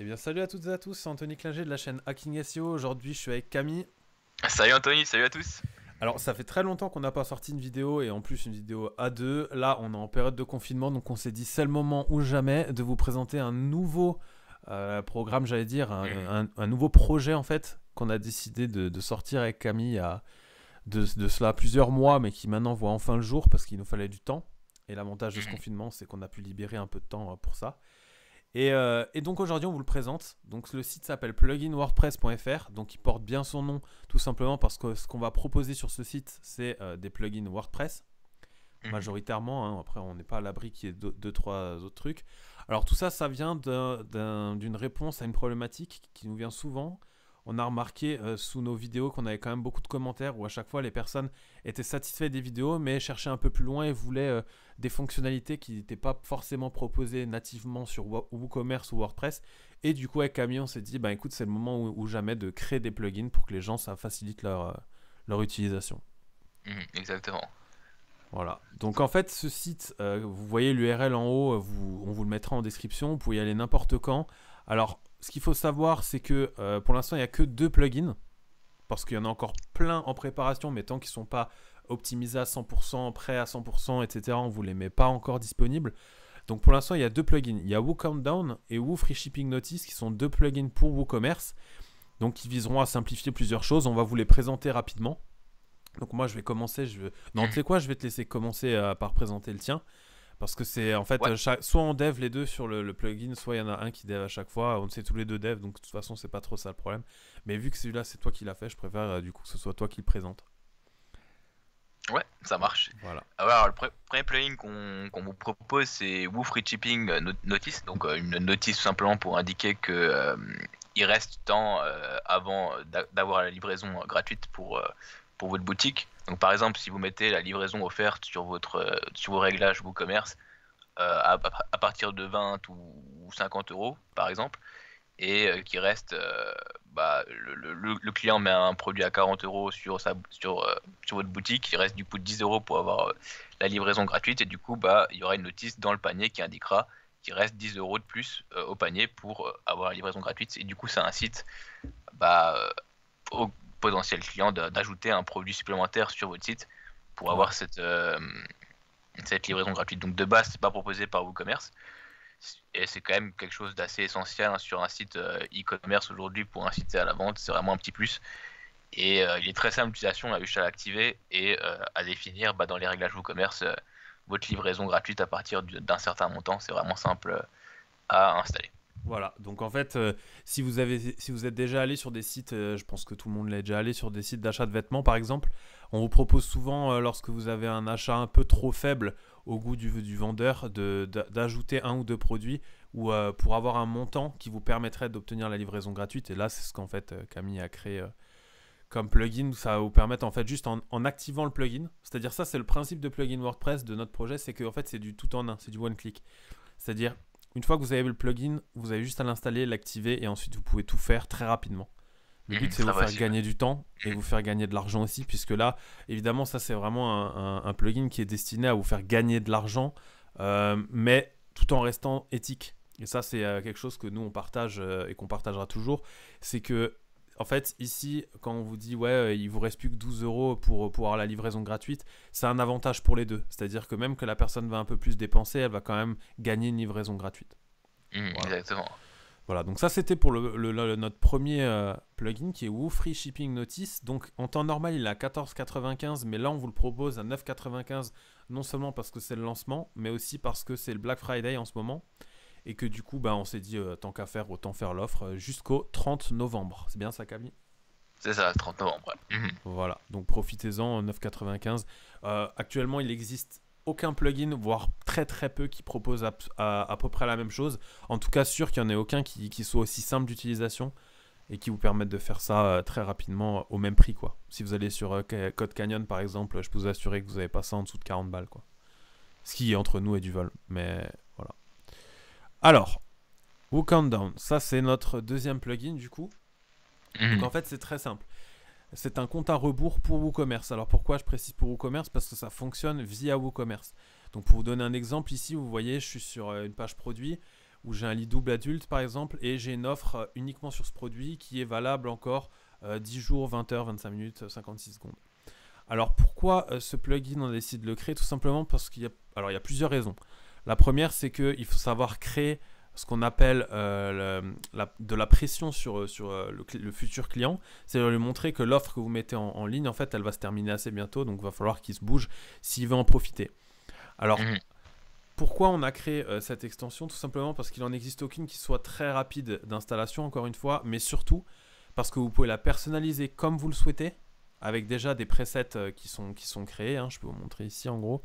Eh bien, salut à toutes et à tous, c'est Anthony Klinger de la chaîne Hacking SEO. Aujourd'hui, je suis avec Camille. Salut Anthony, salut à tous. Alors, ça fait très longtemps qu'on n'a pas sorti une vidéo et en plus une vidéo à deux. Là, on est en période de confinement, donc on s'est dit c'est le moment ou jamais de vous présenter un nouveau programme, j'allais dire, un nouveau projet en fait qu'on a décidé de sortir avec Camille de cela plusieurs mois, mais qui maintenant voit enfin le jour parce qu'il nous fallait du temps. Et l'avantage de ce confinement, c'est qu'on a pu libérer un peu de temps pour ça. Et donc aujourd'hui on vous le présente. Donc le site s'appelle pluginwordpress.fr, donc il porte bien son nom tout simplement parce que ce qu'on va proposer sur ce site c'est des plugins WordPress majoritairement, hein. Après on n'est pas à l'abri qu'il y ait deux, trois autres trucs. Alors tout ça, ça vient d'une réponse à une problématique qui nous vient souvent. On a remarqué sous nos vidéos qu'on avait quand même beaucoup de commentaires où à chaque fois les personnes étaient satisfaites des vidéos mais cherchaient un peu plus loin et voulaient des fonctionnalités qui n'étaient pas forcément proposées nativement sur WooCommerce ou WordPress. Et du coup avec Camille on s'est dit bah écoute c'est le moment ou jamais de créer des plugins pour que les gens ça facilite leur utilisation. Exactement. Voilà. Donc en fait, ce site, vous voyez l'URL en haut, on vous le mettra en description. Vous pouvez y aller n'importe quand. Alors, ce qu'il faut savoir, c'est que pour l'instant, il n'y a que deux plugins. Parce qu'il y en a encore plein en préparation, mais tant qu'ils ne sont pas optimisés à 100%, prêts à 100%, etc., on ne vous les met pas encore disponibles. Donc pour l'instant, il y a deux plugins. Il y a WooCountdown et Free Shipping Notice, qui sont deux plugins pour WooCommerce. Donc qui viseront à simplifier plusieurs choses. On va vous les présenter rapidement. Donc moi je vais commencer, non tu sais quoi, je vais te laisser commencer par présenter le tien. Parce que c'est en fait, Ouais, soit on dev les deux sur le plugin, soit il y en a un qui dev à chaque fois. On sait tous les deux dev, donc de toute façon c'est pas trop ça le problème. Mais vu que celui-là c'est toi qui l'as fait, je préfère du coup que ce soit toi qui le présente. ouais, ça marche. Voilà. Alors, le premier plugin qu'on vous propose, c'est Woo Free Shipping Notice. Donc, une notice tout simplement pour indiquer que il reste temps avant d'avoir la livraison gratuite pour votre boutique. Donc, par exemple, si vous mettez la livraison offerte sur vos réglages WooCommerce à partir de 20 ou 50 euros, par exemple, et qui reste, le client met un produit à 40 euros sur votre boutique, il reste du coup 10 euros pour avoir la livraison gratuite, et du coup il y aura une notice dans le panier qui indiquera qu'il reste 10 euros de plus au panier pour avoir la livraison gratuite, et du coup ça incite bah, au potentiel client d'ajouter un produit supplémentaire sur votre site pour Ouais. avoir cette livraison gratuite. Donc de base c'est pas proposé par WooCommerce, et c'est quand même quelque chose d'assez essentiel, hein, sur un site e-commerce aujourd'hui. Pour inciter à la vente, c'est vraiment un petit plus. Et il est très simple d'utilisation, juste à l'activer et à définir dans les réglages WooCommerce votre livraison gratuite à partir d'un certain montant. C'est vraiment simple à installer. Voilà, donc en fait, si vous êtes déjà allé sur des sites, je pense que tout le monde l'est déjà allé sur des sites d'achat de vêtements par exemple, on vous propose souvent, lorsque vous avez un achat un peu trop faible au goût du vendeur, d'ajouter un ou deux produits ou pour avoir un montant qui vous permettrait d'obtenir la livraison gratuite. Et là, c'est ce qu'en fait Camille a créé comme plugin. Ça va vous permettre en fait juste en activant le plugin, c'est-à-dire ça c'est le principe de plugin WordPress de notre projet, c'est que en fait c'est du tout en un, c'est du one click. C'est-à-dire une fois que vous avez le plugin, vous avez juste à l'installer, l'activer et ensuite vous pouvez tout faire très rapidement. Le but c'est de vous Très faire facile. gagner du temps et vous faire gagner de l'argent aussi, puisque là, évidemment, ça c'est vraiment un plugin qui est destiné à vous faire gagner de l'argent, mais tout en restant éthique. Et ça c'est quelque chose que nous on partage et qu'on partagera toujours. C'est que en fait, ici, quand on vous dit ouais, il vous reste plus que 12 euros pour avoir la livraison gratuite, c'est un avantage pour les deux. C'est-à-dire que même que la personne va un peu plus dépenser, elle va quand même gagner une livraison gratuite. Voilà. Exactement. Voilà, donc ça c'était pour notre premier plugin qui est Woo Free Shipping Notice. Donc en temps normal il est à 14,95, mais là on vous le propose à 9,95, non seulement parce que c'est le lancement, mais aussi parce que c'est le Black Friday en ce moment. Et que du coup, on s'est dit, tant qu'à faire, autant faire l'offre jusqu'au 30 novembre. C'est bien ça, Camille? C'est ça, le 30 novembre. Ouais. Voilà, donc profitez-en, 9,95. Actuellement, il n'existe aucun plugin, voire très très peu, qui propose à peu près la même chose. En tout cas, sûr qu'il n'y en ait aucun qui soit aussi simple d'utilisation et qui vous permette de faire ça très rapidement au même prix, quoi. Si vous allez sur Code Canyon, par exemple, je peux vous assurer que vous n'avez pas ça en dessous de 40 balles, quoi. Ce qui, entre nous, est du vol. Mais voilà. Alors, WooCountdown, ça c'est notre deuxième plugin du coup. Donc en fait c'est très simple. C'est un compte à rebours pour WooCommerce. Alors pourquoi je précise pour WooCommerce? Parce que ça fonctionne via WooCommerce. Donc pour vous donner un exemple, ici vous voyez je suis sur une page produit où j'ai un lit double adulte par exemple et j'ai une offre uniquement sur ce produit qui est valable encore 10 jours, 20 heures, 25 minutes, 56 secondes. Alors pourquoi ce plugin on a décidé de le créer? Tout simplement parce qu'il y a plusieurs raisons. La première, c'est qu'il faut savoir créer ce qu'on appelle de la pression sur le futur client. C'est-à-dire lui montrer que l'offre que vous mettez en ligne, en fait, elle va se terminer assez bientôt, donc il va falloir qu'il se bouge s'il veut en profiter. Alors, pourquoi on a créé cette extension? Tout simplement parce qu'il n'en existe aucune qui soit très rapide d'installation, encore une fois, mais surtout parce que vous pouvez la personnaliser comme vous le souhaitez, avec déjà des presets qui sont créés. Hein. Je peux vous montrer ici en gros.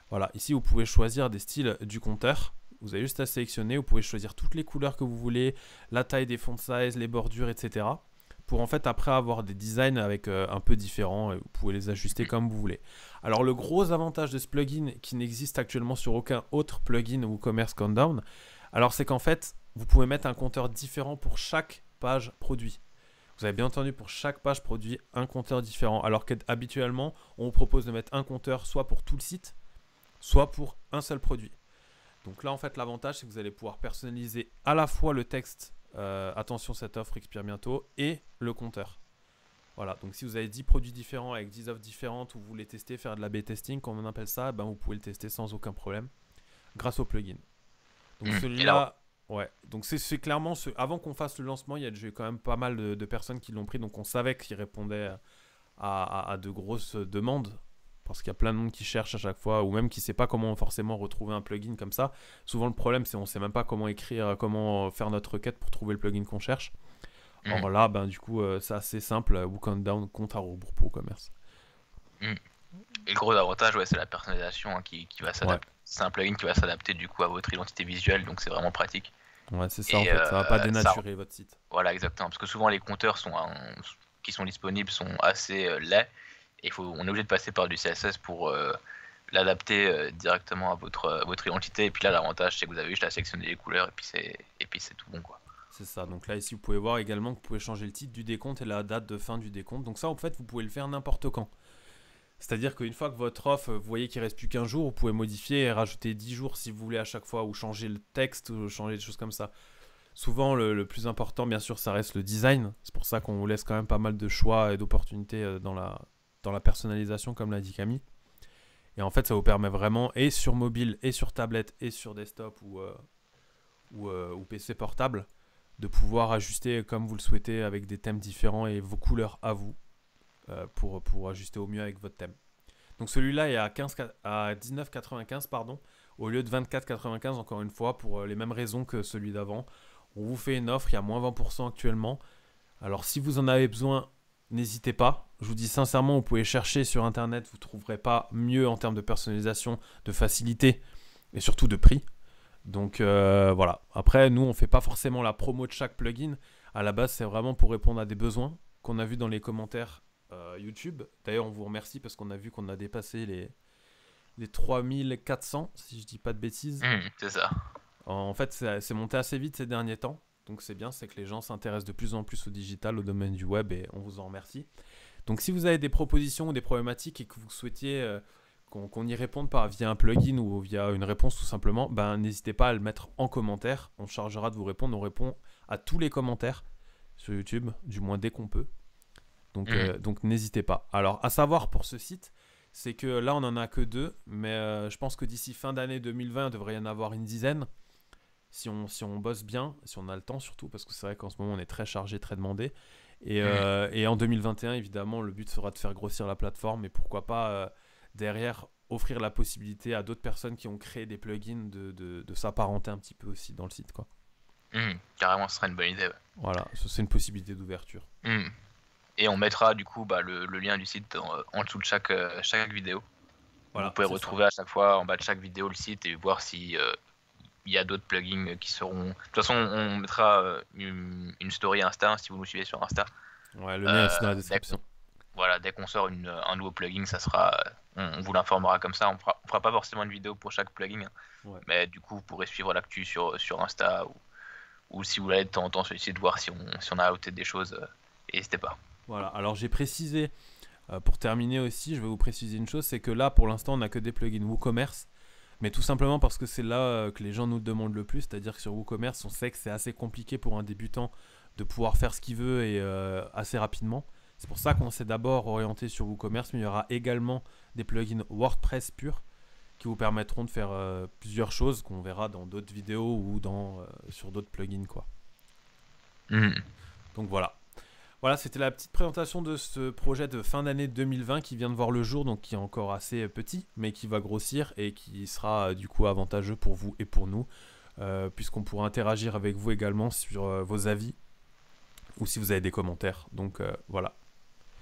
Voilà, ici vous pouvez choisir des styles du compteur. Vous avez juste à sélectionner, vous pouvez choisir toutes les couleurs que vous voulez, la taille des font size, les bordures, etc. Pour en fait après avoir des designs avec un peu différents, et vous pouvez les ajuster comme vous voulez. Alors le gros avantage de ce plugin qui n'existe actuellement sur aucun autre plugin WooCommerce Countdown, alors c'est qu'en fait vous pouvez mettre un compteur différent pour chaque page produit. Vous avez bien entendu, pour chaque page produit, un compteur différent. Alors qu'habituellement, on vous propose de mettre un compteur soit pour tout le site, soit pour un seul produit. Donc là, en fait, l'avantage, c'est que vous allez pouvoir personnaliser à la fois le texte attention, cette offre expire bientôt, et le compteur. Voilà, donc si vous avez 10 produits différents avec 10 offres différentes, ou vous voulez tester, faire de l'A/B testing, comme on appelle ça, ben vous pouvez le tester sans aucun problème, grâce au plugin. Donc celui-là... Ouais, donc c'est clairement, avant qu'on fasse le lancement, il y a déjà eu quand même pas mal de personnes qui l'ont pris, donc on savait qu'il répondait à de grosses demandes, parce qu'il y a plein de monde qui cherche à chaque fois, ou même qui ne sait pas comment forcément retrouver un plugin comme ça. Souvent le problème, c'est qu'on ne sait même pas comment écrire, comment faire notre requête pour trouver le plugin qu'on cherche. Or là, ben, du coup, c'est assez simple, WooCountdown compte à rebours pour WooCommerce. Et le gros avantage, ouais, c'est la personnalisation hein, qui va s'adapter. Ouais. C'est un plugin qui va s'adapter du coup à votre identité visuelle, donc c'est vraiment pratique. Ouais, c'est ça en fait, ça va pas dénaturer votre site. Voilà, exactement, parce que souvent les compteurs qui sont disponibles sont assez laids, et on est obligé de passer par du CSS pour l'adapter directement à votre identité, et puis là l'avantage c'est que vous avez juste à sélectionner les couleurs, et puis c'est tout bon quoi. C'est ça, donc là ici vous pouvez voir également que vous pouvez changer le titre du décompte et la date de fin du décompte, donc ça en fait vous pouvez le faire n'importe quand. C'est-à-dire qu'une fois que votre offre, vous voyez qu'il ne reste plus qu'un jour, vous pouvez modifier et rajouter 10 jours si vous voulez à chaque fois, ou changer le texte, ou changer des choses comme ça. Souvent, le plus important, bien sûr, ça reste le design. C'est pour ça qu'on vous laisse quand même pas mal de choix et d'opportunités dans la personnalisation, comme l'a dit Camille. Et en fait, ça vous permet vraiment, et sur mobile, et sur tablette, et sur desktop, ou PC portable, de pouvoir ajuster comme vous le souhaitez avec des thèmes différents et vos couleurs à vous. Pour ajuster au mieux avec votre thème. Donc celui-là est à 19,95 pardon, au lieu de 24,95 encore une fois, pour les mêmes raisons que celui d'avant. On vous fait une offre, il y a moins 20% actuellement. Alors si vous en avez besoin, n'hésitez pas. Je vous dis sincèrement, vous pouvez chercher sur internet, vous ne trouverez pas mieux en termes de personnalisation, de facilité et surtout de prix. Donc voilà. Après, nous on ne fait pas forcément la promo de chaque plugin. À la base, c'est vraiment pour répondre à des besoins qu'on a vus dans les commentaires YouTube. D'ailleurs, on vous remercie parce qu'on a vu qu'on a dépassé les 3400, si je dis pas de bêtises. C'est ça. En fait, c'est monté assez vite ces derniers temps. Donc c'est bien, c'est que les gens s'intéressent de plus en plus au digital, au domaine du web, et on vous en remercie. Donc si vous avez des propositions ou des problématiques et que vous souhaitiez qu'on y réponde via un plugin ou via une réponse tout simplement, ben, n'hésitez pas à le mettre en commentaire. On chargera de vous répondre. On répond à tous les commentaires sur YouTube, du moins dès qu'on peut. Donc n'hésitez pas. Alors, à savoir pour ce site, c'est que là, on n'en a que 2, mais je pense que d'ici fin d'année 2020, il devrait y en avoir une dizaine. Si on bosse bien, si on a le temps surtout, parce que c'est vrai qu'en ce moment, on est très chargé, très demandé. Et en 2021, évidemment, le but sera de faire grossir la plateforme et pourquoi pas, derrière, offrir la possibilité à d'autres personnes qui ont créé des plugins de s'apparenter un petit peu aussi dans le site, quoi. Carrément, ce serait une bonne idée. Ouais. Voilà, c'est une possibilité d'ouverture. Et on mettra du coup le lien du site en dessous de chaque vidéo. Voilà, vous pouvez retrouver à chaque fois en bas de chaque vidéo le site et voir si il y a d'autres plugins qui seront... De toute façon, on mettra une story Insta si vous nous suivez sur Insta. Ouais, le lien est dans la description. Voilà, dès qu'on sort un nouveau plugin, ça sera, on vous l'informera comme ça. On fera pas forcément une vidéo pour chaque plugin, mais du coup, vous pourrez suivre l'actu sur Insta ou si vous voulez de temps en temps sur le site, voir si on a ajouté des choses, n'hésitez pas. Voilà, alors j'ai précisé, pour terminer aussi, je vais vous préciser une chose, c'est que là, pour l'instant, on n'a que des plugins WooCommerce. Mais tout simplement parce que c'est là que les gens nous demandent le plus, c'est-à-dire que sur WooCommerce, on sait que c'est assez compliqué pour un débutant de pouvoir faire ce qu'il veut et assez rapidement. C'est pour ça qu'on s'est d'abord orienté sur WooCommerce, mais il y aura également des plugins WordPress purs qui vous permettront de faire plusieurs choses qu'on verra dans d'autres vidéos ou sur d'autres plugins, quoi. Donc voilà. Voilà, c'était la petite présentation de ce projet de fin d'année 2020 qui vient de voir le jour, donc qui est encore assez petit, mais qui va grossir et qui sera du coup avantageux pour vous et pour nous, puisqu'on pourra interagir avec vous également sur vos avis ou si vous avez des commentaires. Donc voilà.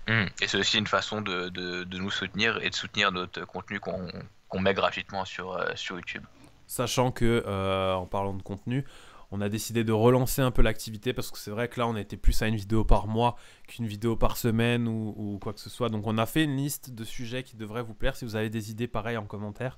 Et c'est aussi une façon de nous soutenir et de soutenir notre contenu qu'on met gratuitement sur YouTube. Sachant que, en parlant de contenu, on a décidé de relancer un peu l'activité parce que c'est vrai que là, on était plus à une vidéo par mois qu'une vidéo par semaine ou quoi que ce soit. Donc, on a fait une liste de sujets qui devraient vous plaire. Si vous avez des idées, pareil en commentaire.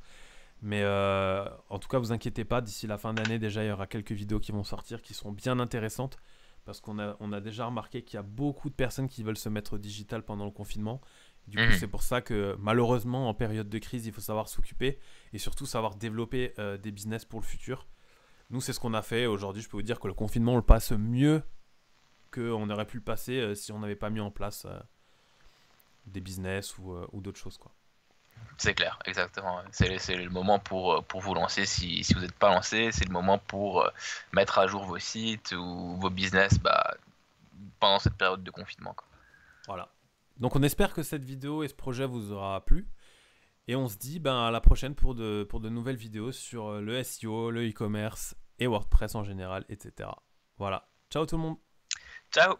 Mais en tout cas, vous inquiétez pas. D'ici la fin d'année, déjà, il y aura quelques vidéos qui vont sortir qui seront bien intéressantes parce qu'on a déjà remarqué qu'il y a beaucoup de personnes qui veulent se mettre au digital pendant le confinement. Du coup, c'est pour ça que malheureusement, en période de crise, il faut savoir s'occuper et surtout savoir développer des business pour le futur. Nous, c'est ce qu'on a fait. Aujourd'hui, je peux vous dire que le confinement, on le passe mieux qu'on aurait pu le passer si on n'avait pas mis en place des business ou d'autres choses, quoi. C'est clair, exactement. C'est le moment pour vous lancer si vous n'êtes pas lancé. C'est le moment pour mettre à jour vos sites ou vos business pendant cette période de confinement, quoi. Voilà. Donc, on espère que cette vidéo et ce projet vous aura plu. Et on se dit à la prochaine pour de nouvelles vidéos sur le SEO, le e-commerce et WordPress en général, etc. Voilà. Ciao tout le monde. Ciao!